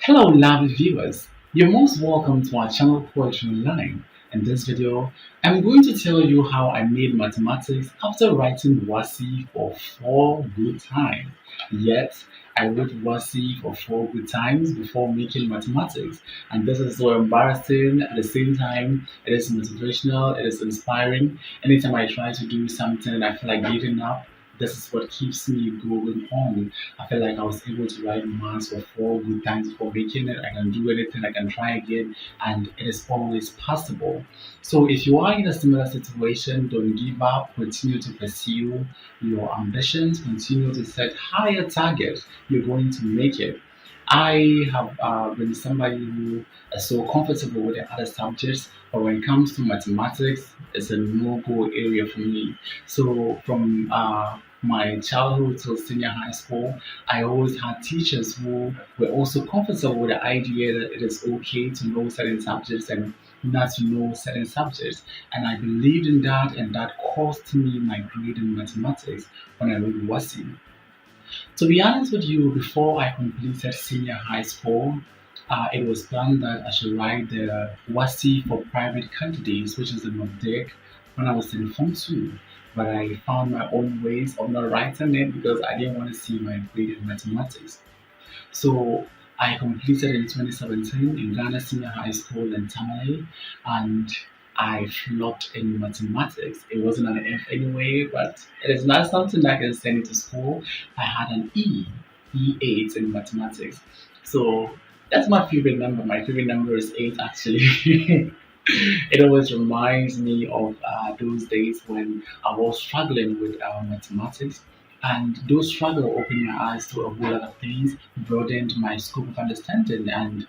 Hello, lovely viewers. You're most welcome to our channel Poetry Online. In this video, I'm going to tell you how I made mathematics after writing wassce for 4 good times. Yet, I wrote wassce for 4 good times before making mathematics. And this is so embarrassing. At the same time, it is motivational, it is inspiring. Anytime I try to do something and I feel like giving up, this is what keeps me going on. I feel like I was able to write maths for 4 good times before making it. I can do anything, I can try again, and it is always possible. So, if you are in a similar situation, don't give up, continue to pursue your ambitions, continue to set higher targets. You're going to make it. I have been somebody who is so comfortable with the other subjects, but when it comes to mathematics, it's a no-go area for me. So from my childhood till senior high school, I always had teachers who were also comfortable with the idea that it is okay to know certain subjects and not to know certain subjects. And I believed in that, and that cost me my grade in mathematics when I wrote WASI. To be honest with you, before I completed senior high school, it was planned that I should write the WASI for private candidates, which is a MUBDEC, when I was in Form 2. But I found my own ways of not writing it because I didn't want to see my grade in mathematics. So I completed in 2017 in Ghana Senior High School in Tamale, and I flopped in mathematics. It wasn't an F anyway, but it is not something that I can send to school. I had an E8 in mathematics. So that's my favorite number. My favorite number is 8 actually. It always reminds me of those days when I was struggling with mathematics. And those struggles opened my eyes to a whole lot of things, broadened my scope of understanding, and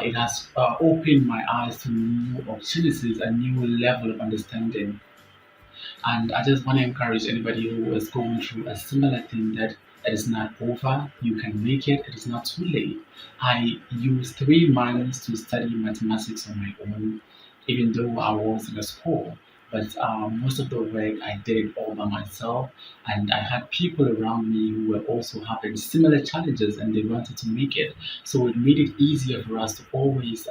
it has opened my eyes to new opportunities, a new level of understanding. And I just want to encourage anybody who is going through a similar thing that it is not over. You can make it. It is not too late. I used 3 months to study mathematics on my own, even though I was in a school. But most of the work I did it all by myself, and I had people around me who were also having similar challenges and they wanted to make it. So it made it easier for us to always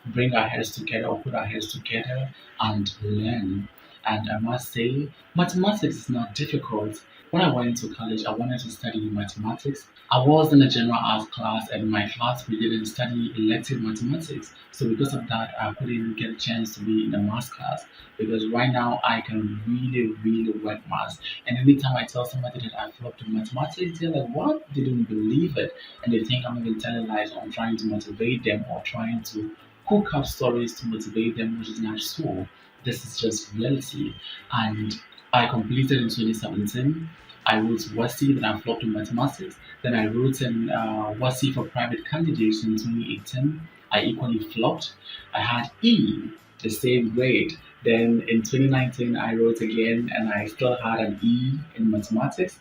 bring our heads together or put our heads together and learn. And I must say, mathematics is not difficult. When I went to college, I wanted to study mathematics. I was in a general arts class, and my class we didn't study elective mathematics. So because of that, I couldn't get a chance to be in a math class. Because right now, I can really, really work maths. And anytime I tell somebody that I flopped in mathematics, they're like, "What? They don't believe it," and they think I'm even telling lies or I'm trying to motivate them or trying to cook up stories to motivate them, which is not so. This is just reality. And I completed in 2017. I wrote WASI, then I flopped in mathematics. Then I wrote in WASI for private candidates in 2018. I equally flopped. I had E, the same grade. Then in 2019, I wrote again and I still had an E in mathematics.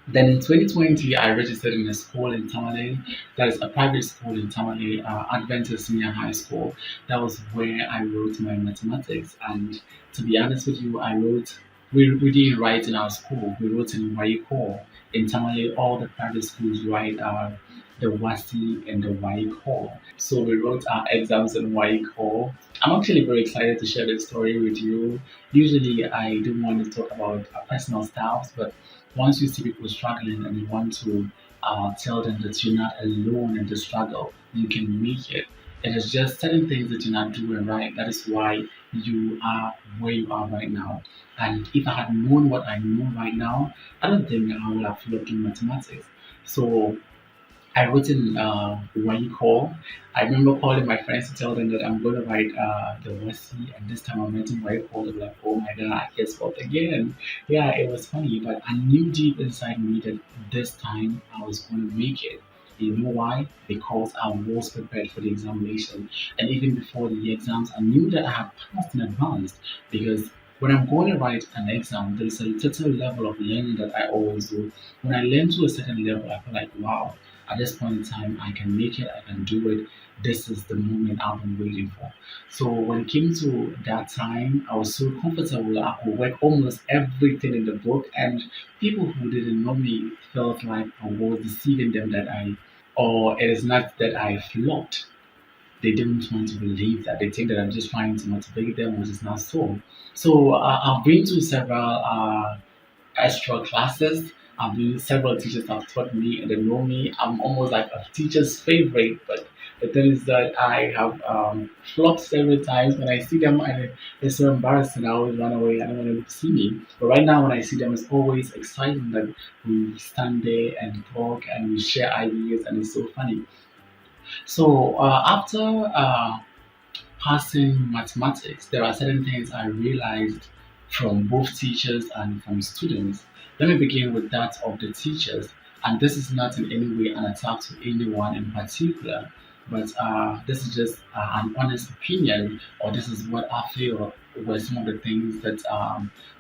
Then in 2020, I registered in a school in Tamale, that is a private school in Tamale, Adventist Senior High School. That was where I wrote my mathematics. And to be honest with you, we didn't write in our school, we wrote in Waiko. In Tamale, all the private schools write the WASI and the Waiko. So we wrote our exams in Waiko. I'm actually very excited to share this story with you. Usually, I don't want to talk about personal stuff, but once you see people struggling and you want to tell them that you're not alone in the struggle, you can make it. It is just certain things that you're not doing right. That is why you are where you are right now. And if I had known what I know right now, I don't think I would have looked in mathematics. So I wrote in one call. I remember calling my friends to tell them that I'm going to write the Wessie, and this time I went in one call. They were like, "Oh my God, I guess what again?" Yeah, it was funny, but I knew deep inside me that this time I was going to make it. You know why? Because I was prepared for the examination, and even before the exams, I knew that I had passed in advance because. When I'm going to write an exam, there's a certain level of learning that I always do. When I learn to a certain level, I feel like, wow, at this point in time, I can make it, I can do it. This is the moment I've been waiting for. So when it came to that time, I was so comfortable. I could work almost everything in the book, and people who didn't know me felt like I was deceiving them that I or it is not that I flopped. They didn't want to believe that. They think that I'm just trying to motivate them, which is not so. So I've been to several extra classes. I've been several teachers have taught me and they know me. I'm almost like a teacher's favorite, but the thing is that I have flopped several times. When I see them, it's so embarrassing. I always run away. I don't want them to see me. But right now, when I see them, it's always exciting that we stand there and talk and we share ideas, and it's so funny. So after passing mathematics, there are certain things I realized from both teachers and from students. Let me begin with that of the teachers. And this is not in any way an attack to anyone in particular, but this is just an honest opinion, or this is what I feel were some of the things that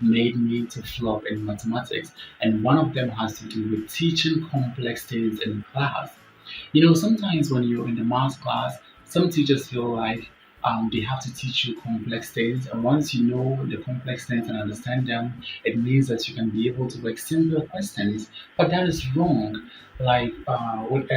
made me to flop in mathematics. And one of them has to do with teaching complex things in class. Sometimes when you're in the math class, some teachers feel like they have to teach you complex things, and once you know the complex things and understand them, it means that you can be able to work simple questions. But that is wrong. Like with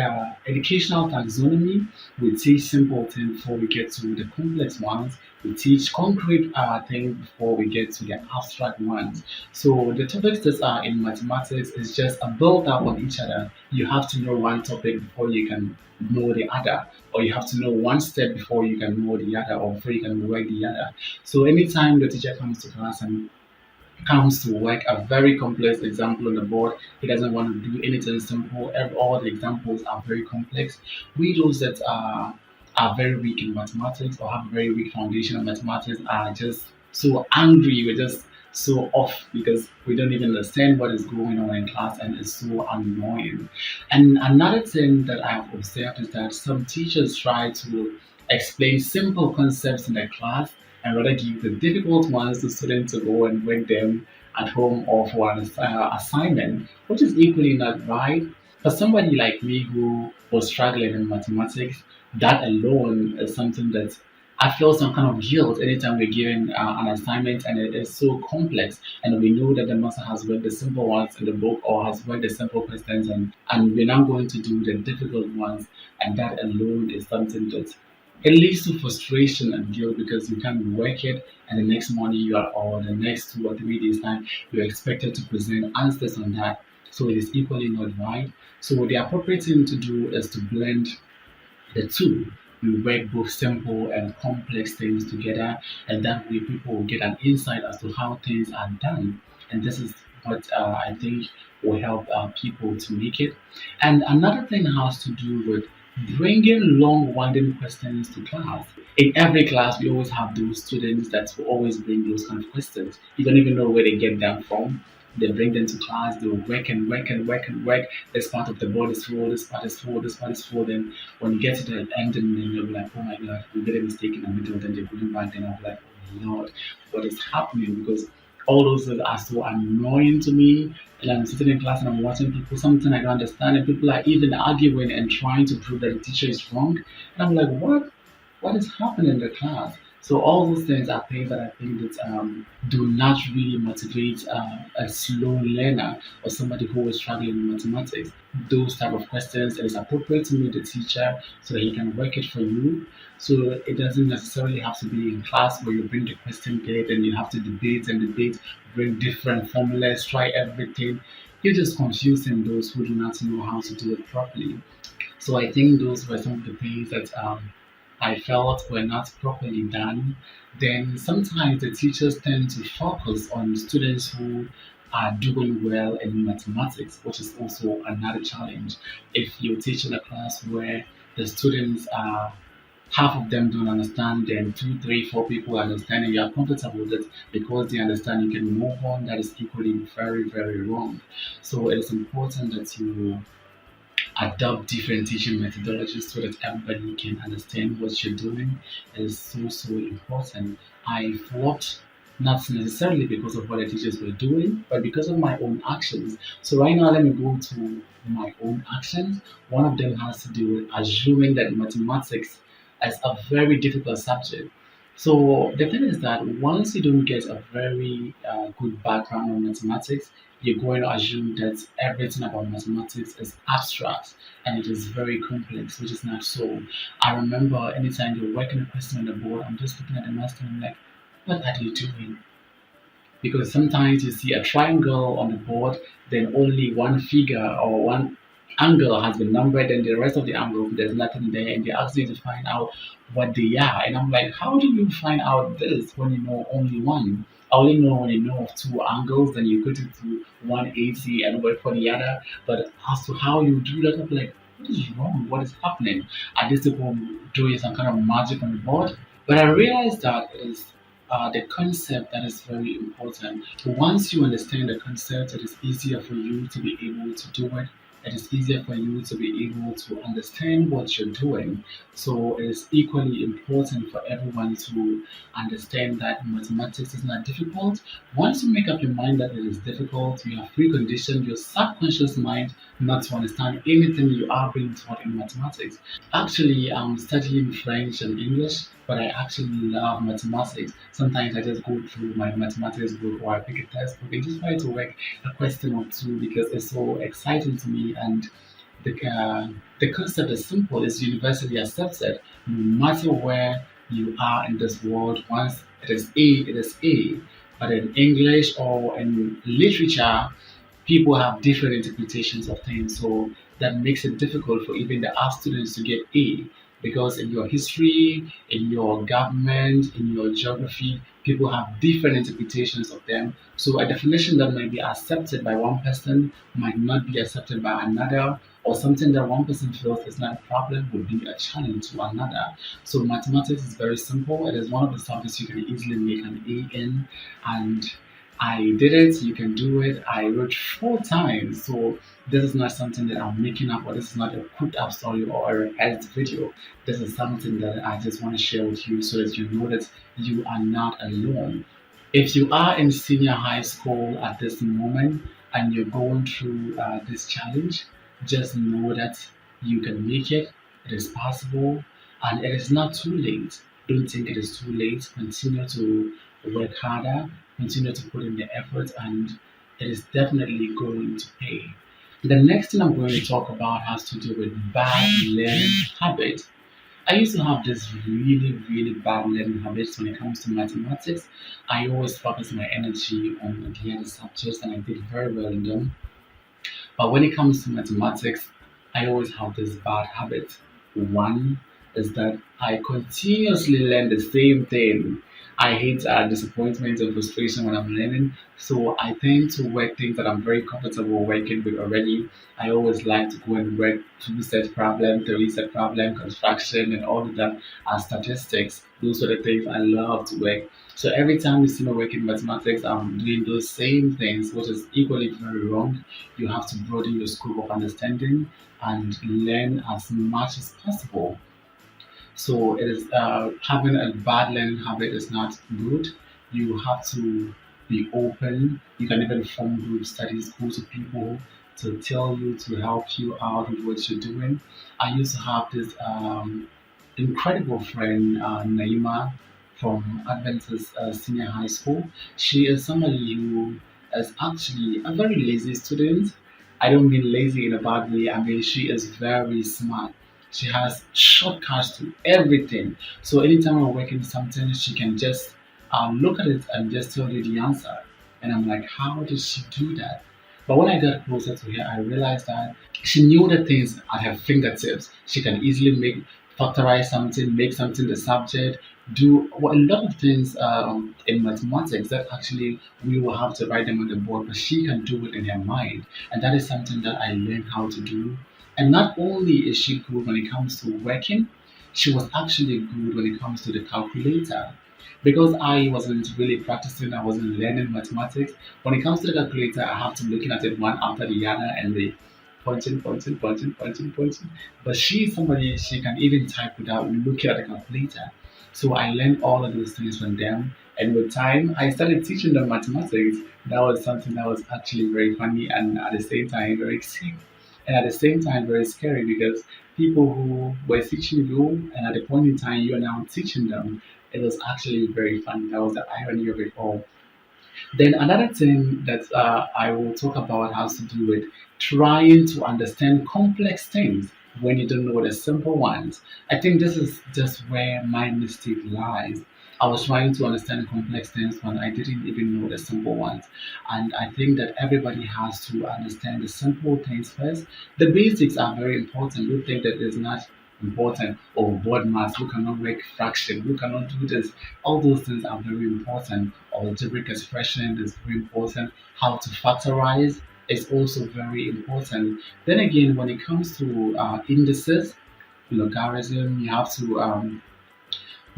educational taxonomy, we teach simple things before we get to the complex ones. We teach concrete things before we get to the abstract ones. So the topics that are in mathematics is just a build up on each other. You have to know one topic before you can know the other, or you have to know one step before you can know the other, or before you can work the other. So anytime the teacher comes to class and comes to work a very complex example on the board. He doesn't want to do anything simple. All the examples are very complex. We those that are very weak in mathematics or have a very weak foundation in mathematics are just so angry. We're just so off because we don't even understand what is going on in class, and it's so annoying. And another thing that I've observed is that some teachers try to explain simple concepts in the class and rather give the difficult ones to students to go and work them at home or for an assignment, which is equally not right. For somebody like me who was struggling in mathematics, that alone is something that I feel some kind of guilt anytime we're given an assignment and it is so complex, and we know that the master has worked the simple ones in the book or has worked the simple questions, and we're now going to do the difficult ones, and that alone is something that it leads to frustration and guilt because you can't work it, and the next morning you are, or the next 2 or 3 days time, you're expected to present answers on that. So it is equally not right. So the appropriate thing to do is to blend the two. We work both simple and complex things together, and that way people will get an insight as to how things are done. And this is what I think will help people to make it. And another thing has to do with bringing long-winding questions to class. In every class, we always have those students that will always bring those kind of questions. You don't even know where they get them from. They bring them to class, they will work and work and work and work. This part of the board is full, this part is full, this part is full. Then when you get to the end, and then you'll be like, oh my god, we made a mistake in the middle, then they put it back, then I'll be like, oh lord, what is happening? Because all those things are so annoying to me. And I'm sitting in class and I'm watching people, something I don't understand, and people are even arguing and trying to prove that the teacher is wrong. And I'm like, what is happening in the class? So all those things are things that I think that do not really motivate a slow learner or somebody who is struggling in mathematics. Those type of questions, it is appropriate to meet the teacher so that he can work it for you. So it doesn't necessarily have to be in class where you bring the question there, then you have to debate and debate, bring different formulas, try everything. You're just confusing those who do not know how to do it properly. So I think those were some of the things that I felt were not properly done. Then sometimes the teachers tend to focus on students who are doing well in mathematics, which is also another challenge. If you're teaching a class where the students are half of them don't understand, then two, three, four people understand, and you are comfortable with it because they understand you can move on, that is equally very, very wrong. So it is important that you adopt different teaching methodologies so that everybody can understand what you're doing. It is so, so important. I flopped not necessarily because of what the teachers were doing, but because of my own actions. So right now, let me go to my own actions. One of them has to do with assuming that mathematics is a very difficult subject. So the thing is that once you don't get a very good background on mathematics, you're going to assume that everything about mathematics is abstract and it is very complex, which is not so. I remember anytime you're working a question on the board, I'm just looking at the master and I'm like, what are you doing? Because sometimes you see a triangle on the board, then only one figure or one angle has been numbered, and the rest of the angles there's nothing there, and they ask you to find out what they are. And I'm like, how do you find out this when you know only one? I only know when you know of two angles, then you put it to 180 and wait for the other. But as to how you do that, I'm like, what is wrong? What is happening? Are these people doing some kind of magic on the board? But I realized that it is the concept that is very important. Once you understand the concept, it is easier for you to be able to do it. It is easier for you to be able to understand what you're doing. So it is equally important for everyone to understand that mathematics is not difficult. Once you make up your mind that it is difficult, you have preconditioned your subconscious mind not to understand anything you are being taught in mathematics. Actually, I'm studying French and English, but I actually love mathematics. Sometimes I just go through my mathematics book or I pick a textbook and just try to work a question or two because it's so exciting to me. And the concept is simple, it's universally accepted. No matter where you are in this world, once it is A, it is A. But in English or in literature, people have different interpretations of things. So that makes it difficult for even the art students to get A. Because in your history, in your government, in your geography, people have different interpretations of them. So a definition that might be accepted by one person might not be accepted by another, or something that one person feels is not a problem would be a challenge to another. So mathematics is very simple. It is one of the subjects you can easily make an A in, and I did it. You can do it. I wrote 4 times. So this is not something that I'm making up, or this is not a cooked up story or a rehearsed video. This is something that I just want to share with you so that you know that you are not alone. If you are in senior high school at this moment and you're going through this challenge, just know that you can make it. It is possible, and it is not too late. Don't think it is too late. Continue to work harder, continue to put in the effort, and it is definitely going to pay. The next thing I'm going to talk about has to do with bad learning habits. I used to have this really, really bad learning habits when it comes to mathematics. I always focus my energy on the other subjects and I did very well in them. But when it comes to mathematics, I always have this bad habit. One is that I continuously learn the same thing. I hate disappointment and frustration when I'm learning, so I tend to work things that I'm very comfortable working with already. I always like to go and work two set problem, three set problem, construction, and all of that statistics. Those are the things I love to work. So every time you see me working mathematics, I'm doing those same things, which is equally very wrong. You have to broaden your scope of understanding and learn as much as possible. So it is having a bad learning habit is not good. You have to be open. You can even form group studies, go to people to tell you to help you out with what you're doing. I used to have this incredible friend, Naima, from Adventist Senior High School. She is somebody who is actually a very lazy student. I don't mean lazy in a bad way. I mean she is very smart. She has shortcuts to everything. So anytime I'm working something, she can just look at it and just tell you the answer. And I'm like, how did she do that? But when I got closer to her, I realized that she knew the things at her fingertips. She can easily make factorize something, make something the subject, do a lot of things in mathematics that actually we will have to write them on the board, but she can do it in her mind. And that is something that I learned how to do. And not only is she good when it comes to working, she was actually good when it comes to the calculator. Because I wasn't really practicing, I wasn't learning mathematics. When it comes to the calculator, I have to looking at it one after the other and the punching. But she's somebody she can even type without looking at the calculator. So I learned all of those things from them. And with time, I started teaching them mathematics. That was something that was actually very funny and at the same time very exciting. And at the same time very scary because people who were teaching you and at the point in time you are now teaching them, It was actually very funny. That was the irony of it all. Then another thing that I will talk about has to do with trying to understand complex things when you don't know the simple ones. I think this is just where my mistake lies. I was trying to understand complex things when I didn't even know the simple ones. And I think that everybody has to understand the simple things first. The basics are very important. You think that it's not important or board mass, who cannot work fraction, who cannot do this. All those things are very important. Algebraic expression is very important. How to factorize is also very important. Then again, when it comes to indices, logarithm, you have to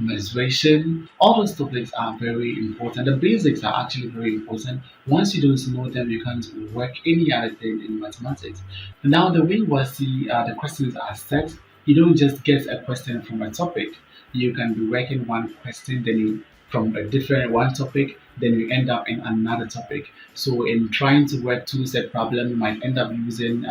mensuration, all those topics are very important. The basics are actually very important. Once you don't know them, you can't work any other thing in mathematics. Now, the way we see the questions are set, you don't just get a question from a topic. You can be working one question, then you from a different one topic, then you end up in another topic. So, in trying to work two set problem, you might end up using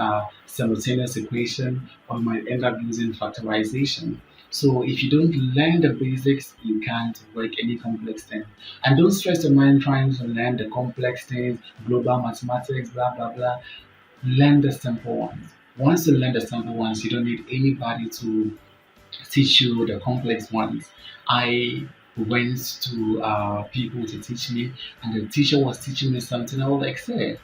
simultaneous equation, or you might end up using factorization. So if you don't learn the basics, you can't work any complex thing. And don't stress your mind trying to learn the complex things, global mathematics, blah blah blah. Learn the simple ones. Once you learn the simple ones, you don't need anybody to teach you the complex ones. I went to people to teach me, and the teacher was teaching me something. I was like, say,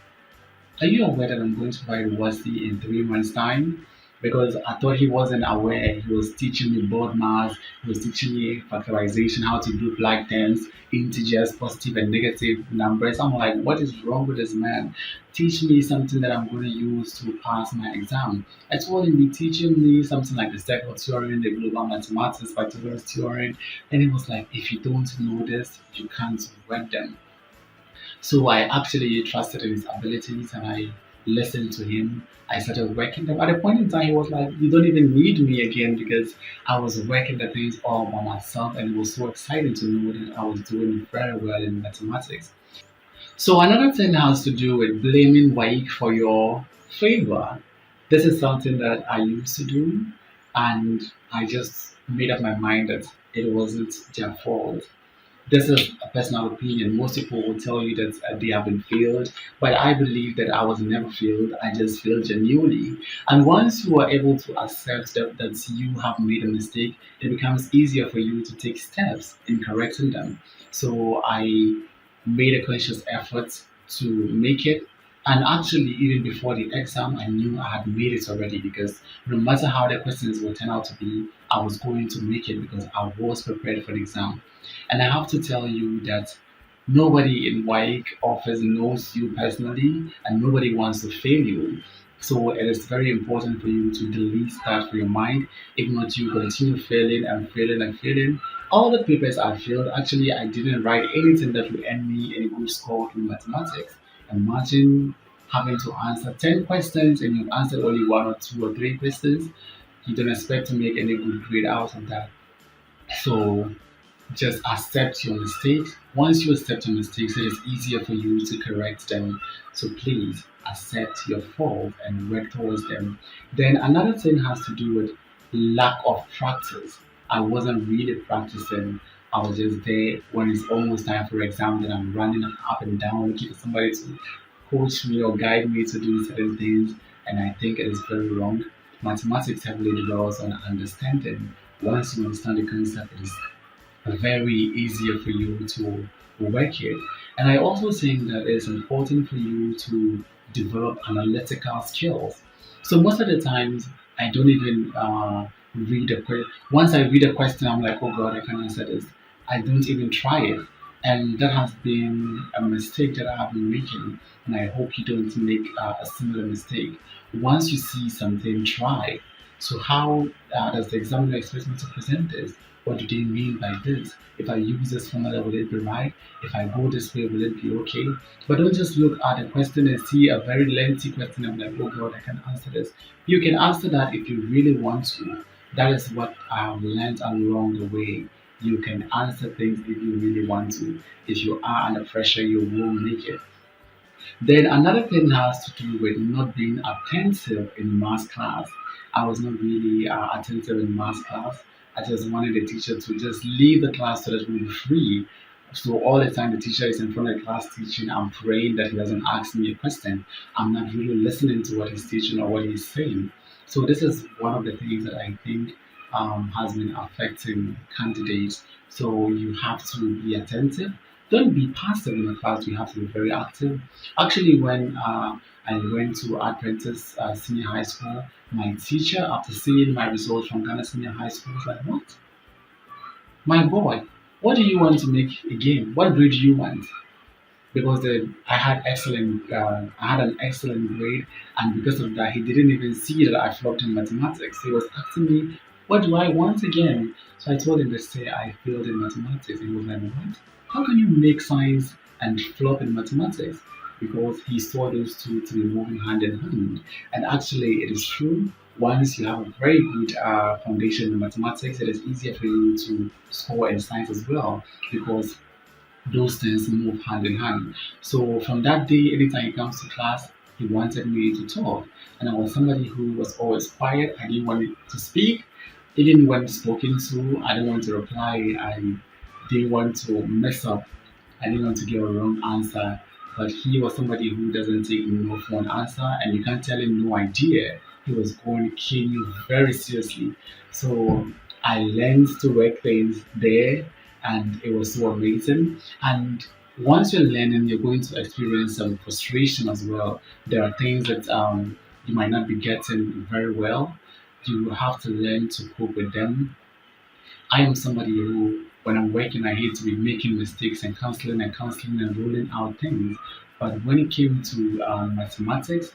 are you aware that I'm going to write wassce in 3 months' time? Because I thought he wasn't aware. He was teaching me board math, he was teaching me factorization, how to do black terms, integers, positive and negative numbers. I'm like, what is wrong with this man? Teach me something that I'm going to use to pass my exam. I told him, be teaching me something like the circle theorem, the global mathematics, Pythagoras theorem. And he was like, if you don't know this, you can't work them. So I actually trusted in his abilities and I listened to him. I started working them. At a point in time, he was like, you don't even need me again because I was working the things all by myself and it was so exciting to know that I was doing very well in mathematics. So another thing has to do with blaming Waik for your favor. This is something that I used to do and I just made up my mind that it wasn't their fault. This is a personal opinion. Most people will tell you that they have been failed, but I believe that I was never failed. I just failed genuinely. And once you are able to accept that you have made a mistake, it becomes easier for you to take steps in correcting them. So I made a conscious effort to make it. And actually, even before the exam, I knew I had made it already because no matter how the questions will turn out to be, I was going to make it because I was prepared for the exam. And I have to tell you that nobody in WAEC office knows you personally and nobody wants to fail you. So it is very important for you to delete that from your mind. If not, you continue failing and failing and failing. All the papers I failed, actually, I didn't write anything that would earn me any good score in mathematics. Imagine having to answer 10 questions and you've answered only one or two or three questions. You don't expect to make any good grade out of that. So just accept your mistakes. Once you accept your mistakes, it is easier for you to correct them. So please accept your fault and work towards them. Then another thing has to do with lack of practice. I wasn't really practicing. I was just there when it's almost time for exam, then I'm running up and down looking for somebody to coach me or guide me to do certain things. And I think it is very wrong. Mathematics heavily dwells on understanding. Once you understand the concept, it is very easier for you to work it. And I also think that it's important for you to develop analytical skills. So most of the times, I don't even read a question. Once I read a question, I'm like, oh God, I can't answer this. I don't even try it. And that has been a mistake that I have been making. And I hope you don't make a similar mistake. Once you see something, try. So how does the examiner expect me to present this? What do they mean by this? If I use this formula, will it be right? If I go this way, will it be okay? But don't just look at a question and see a very lengthy question and be like, oh God, I can answer this. You can answer that if you really want to. That is what I have learned along the way. You can answer things if you really want to. If you are under pressure, you will make it. Then another thing has to do with not being attentive in math class. I was not really attentive in math class. I just wanted the teacher to just leave the class so that we'll be free. So all the time the teacher is in front of the class teaching, I'm praying that he doesn't ask me a question. I'm not really listening to what he's teaching or what he's saying. So this is one of the things that I think has been affecting candidates. So you have to be attentive. Don't be passive in the class. You have to be very active. Actually, when I went to Adventist Senior High School, my teacher, after seeing my results from Ghana Senior High School, was like, "What? My boy, what do you want to make again? What grade do you want?" Because I had an excellent grade, and because of that, he didn't even see that I flopped in mathematics. He was asking me, "What do I want again?" So I told him to say I failed in mathematics. He was like, "What? How can you make science and flop in mathematics?" Because he saw those two to be moving hand in hand. And actually, it is true. Once you have a very good foundation in mathematics, it is easier for you to score in science as well, because those things move hand in hand. So from that day, anytime he comes to class, he wanted me to talk. And I was somebody who was always quiet. I didn't want to speak. Even when spoken to, I didn't want to reply. I didn't want to mess up. I didn't want to give a wrong answer. But he was somebody who doesn't take no for an answer, and you can't tell him no idea. He was going to kill you very seriously. So I learned to work things there, and it was so amazing. And once you're learning, you're going to experience some frustration as well. There are things that you might not be getting very well. You have to learn to cope with them. I am somebody who, when I'm working, I hate to be making mistakes and counseling and ruling out things. But when it came to mathematics,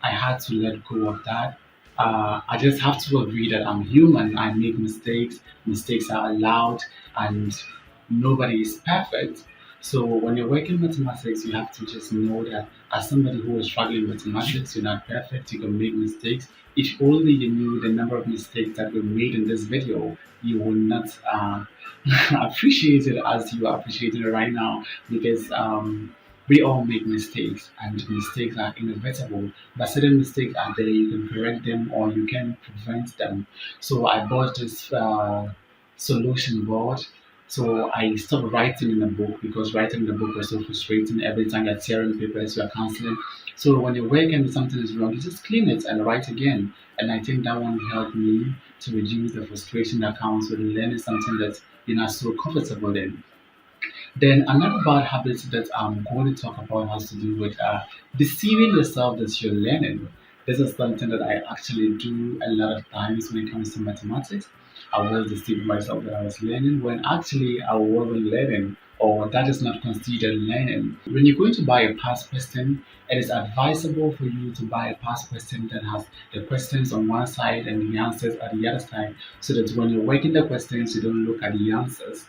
I had to let go of that. I just have to agree that I'm human. I make mistakes. Mistakes are allowed, and nobody is perfect. So when you're working mathematics, you have to just know that as somebody who is struggling with mathematics, you're not perfect. You can make mistakes. If only you knew the number of mistakes that were made in this video, you will not appreciate it as you are appreciating it right now, because we all make mistakes, and mistakes are inevitable. But certain mistakes are there, you can correct them or you can prevent them. So I bought this solution board. So I stopped writing in the book because writing in the book was so frustrating. Every time you're tearing papers, you're canceling. So when you're working and something is wrong, you just clean it and write again. And I think that one helped me to reduce the frustration that comes with learning something that you're not so comfortable in. Then another bad habit that I'm going to talk about has to do with deceiving yourself that you're learning. This is something that I actually do a lot of times when it comes to mathematics. I was deceiving myself that I was learning when actually I wasn't learning, or that is not considered learning. When you're going to buy a past question, it is advisable for you to buy a past question that has the questions on one side and the answers at the other side, so that when you're working the questions, you don't look at the answers.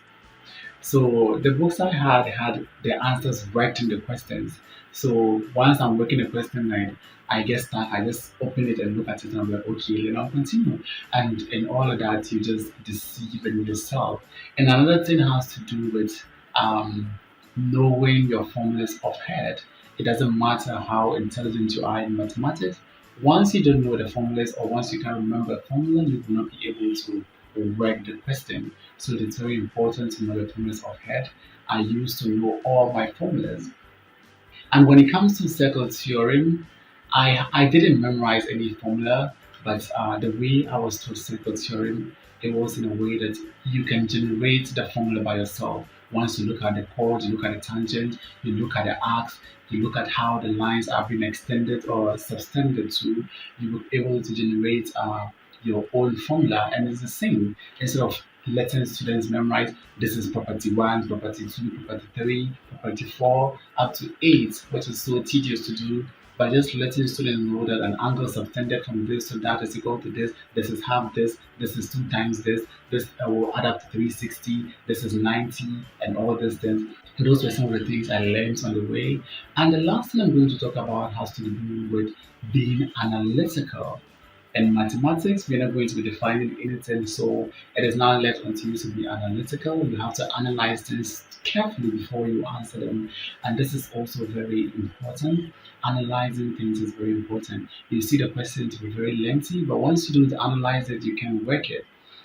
So the books I had the answers right in the questions. So once I'm working a question, I get stuck. I just open it and look at it, and I'm like, okay, then I'll continue. And in all of that, you just deceiving yourself. And another thing has to do with knowing your formulas off head. It doesn't matter how intelligent you are in mathematics. Once you don't know the formulas, or once you can't remember a formula, you will not be able to work the question. So it's very important to know the formulas of head. I used to know all my formulas. And when it comes to circle theorem, I didn't memorize any formula, but the way I was taught circle theorem, it was in a way that you can generate the formula by yourself. Once you look at the chord, you look at the tangent, you look at the arcs, you look at how the lines are being extended or subtended to, you will be able to generate your own formula, and it's the same. Instead of letting students memorize, this is property one, property two, property three, property four, up to eight, which is so tedious to do. By just letting students know that an angle subtended from this to that is equal to this is half this is two times this will add up to 360, this is 90, and all these things. Those were some of the things I learned on the way. And the last thing I'm going to talk about has to do with being analytical. In mathematics, we're not going to be defining anything, so it is now left unto you to be analytical. You have to analyze things carefully before you answer them, and this is also very important. Analyzing things is very important. You see the question to be very lengthy, but once you don't analyze it, you can work it.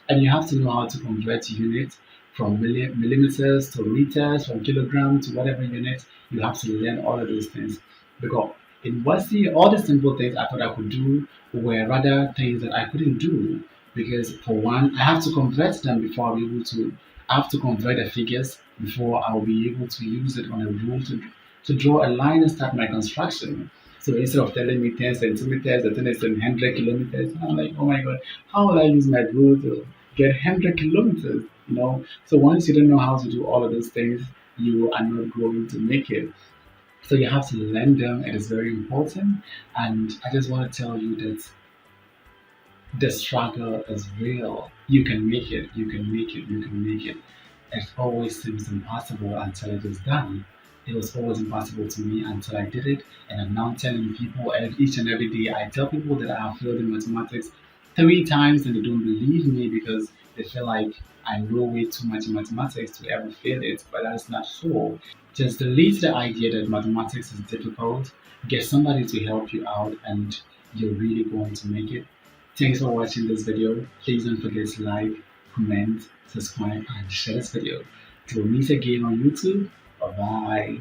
And you have to know how to convert units from millimeters to meters, from kilogram to whatever unit. You have to learn all of those things because in wassce, all the simple things I thought I could do were rather things that I couldn't do because for one, I have to convert them before I'll be able to. I have to convert the figures before I'll be able to use it on a rule to draw a line and start my construction. So instead of telling me 10 centimeters, the thing is in 100 kilometers, I'm like, oh my God, how will I use my rule to get 100 kilometers? So once you don't know how to do all of those things, you are not going to make it. So you have to learn them. It is very important. And I just want to tell you that the struggle is real. You can make it. You can make it. You can make it. It always seems impossible until it is done. It was always impossible to me until I did it. And I'm now telling people each and every day. I tell people that I have failed in mathematics 3 times and they don't believe me because they feel like I know way too much in mathematics to ever fail it. But that's not so. Just delete the idea that mathematics is difficult. Get somebody to help you out and you're really going to make it. Thanks for watching this video. Please don't forget to like, comment, subscribe, and share this video. Till we meet again on YouTube. Bye bye.